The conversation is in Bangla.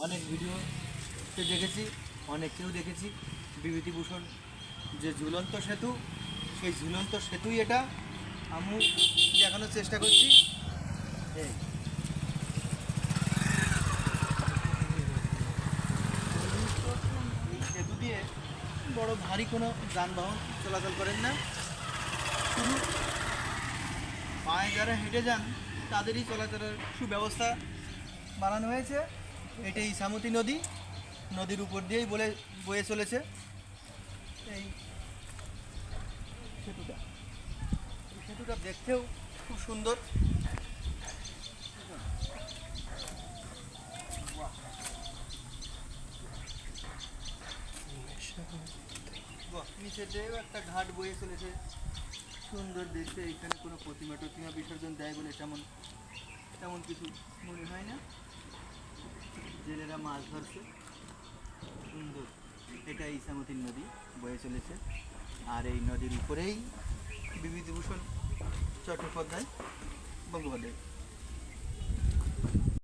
অনেক ভিডিওতে দেখেছি, অনেককেও দেখেছি বিভূতিভূষণ যে ঝুলন্ত সেতু, সেই ঝুলন্ত সেতুই এটা। আমি দেখানোর চেষ্টা করছি। এই এই সেতু দিয়ে বড় ভারী কোনো যানবাহন চলাচল করেন না, শুধু পায়ে যারা হেঁটে যান তাদেরই চলাচলের সুব্যবস্থা বানানো হয়েছে। এটা ইছামতি নদী, নদীর উপর দিয়েই বয়ে চলেছে এই সেতুটা। এই সেতুটা দেখতেও খুব সুন্দর। নিচে দিয়েও একটা ঘাট বয়ে চলেছে, সুন্দর দেখতে। এখানে কোনো প্রতিমা টতিমা বিসর্জন দেয় বলে তেমন কিছু মনে হয় না। জেলেরা মাছ ধরছে, সুন্দর। এটা ইছামতি নদী বয়ে চলেছে, আর এই নদীর উপরেই বিভূতিভূষণ চট্টোপাধ্যায় বন্দ্যোপাধ্যায়